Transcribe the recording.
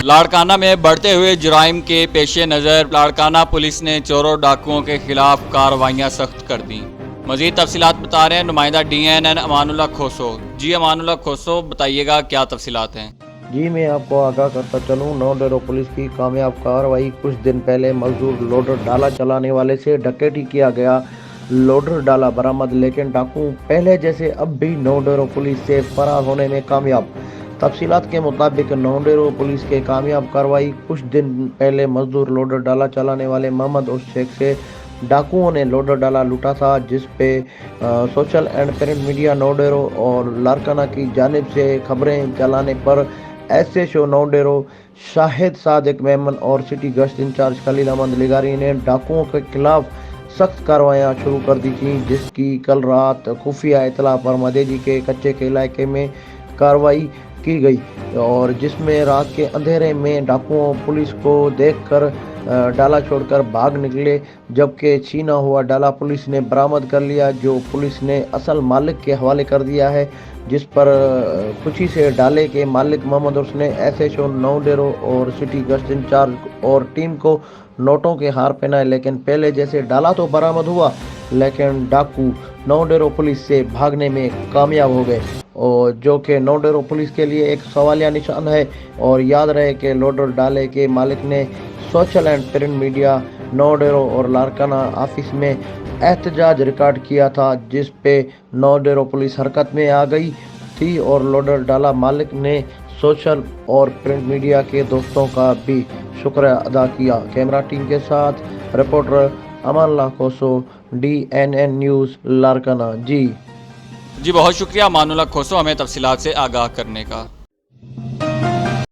لاڑکانہ میں بڑھتے ہوئے جرائم کے پیش نظر لاڑکانہ پولیس نے چوروں ڈاکوؤں کے خلاف کارروائیاں سخت کر دیں۔ مزید تفصیلات بتا رہے ہیں نمائندہ DNN امان اللہ کھوسو۔ جی امان اللہ کھوسو، بتائیے گا کیا تفصیلات ہیں؟ جی میں آپ کو آگاہ کرتا چلوں، نو ڈیرو پولیس کی کامیاب کارروائی۔ کچھ دن پہلے مزدور لوڈر ڈالا چلانے والے سے ڈکیتی کیا گیا، لوڈر ڈالا برآمد، لیکن ڈاکو پہلے جیسے اب بھی نو ڈیرو پولیس سے فرار ہونے میں کامیاب۔ تفصیلات کے مطابق نو ڈیرو پولیس کے کامیاب کارروائی۔ کچھ دن پہلے مزدور لوڈر ڈالا چلانے والے محمد عرف شیخ سے ڈاکوؤں نے لوڈر ڈالا لوٹا تھا، جس پہ سوشل اینڈ پرنٹ میڈیا نو ڈیرو اور لاڑکانہ کی جانب سے خبریں چلانے پر SHO نو ڈیرو شاہد صادق میمن اور سٹی گشت انچارج خلیل احمد لغاری نے ڈاکوؤں کے خلاف سخت کارروائیاں شروع کر دی تھیں، جس کی کل رات خفیہ اطلاع پر مدیجی کے کچے کے علاقے میں کارروائی کی گئی، اور جس میں رات کے اندھیرے میں ڈاکوؤں پولیس کو دیکھ کر ڈالا چھوڑ کر بھاگ نکلے، جبکہ چھینا ہوا ڈالا پولیس نے برآمد کر لیا، جو پولیس نے اصل مالک کے حوالے کر دیا ہے، جس پر خوشی سے ڈالے کے مالک محمد عرف نے SHO نو ڈیرو اور سٹی گشت انچارج اور ٹیم کو نوٹوں کے ہار پہنائے۔ لیکن پہلے جیسے ڈالا تو برآمد ہوا، لیکن ڈاکو نو ڈیرو پولیس سے بھاگنے میں کامیاب ہو گئے، اور جو کہ نو ڈیرو پولیس کے لیے ایک سوالیہ نشان ہے۔ اور یاد رہے کہ لوڈر ڈالے کے مالک نے سوشل اینڈ پرنٹ میڈیا نو ڈیرو اور لاڑکانہ آفس میں احتجاج ریکارڈ کیا تھا، جس پہ نو ڈیرو پولیس حرکت میں آ گئی تھی، اور لوڈر ڈالا مالک نے سوشل اور پرنٹ میڈیا کے دوستوں کا بھی شکریہ ادا کیا۔ کیمرہ ٹیم کے ساتھ reporter Aman Ullah Khoso, DNN news Larkana. جی بہت شکریہ امان اللہ کھوسو ہمیں تفصیلات سے آگاہ کرنے کا۔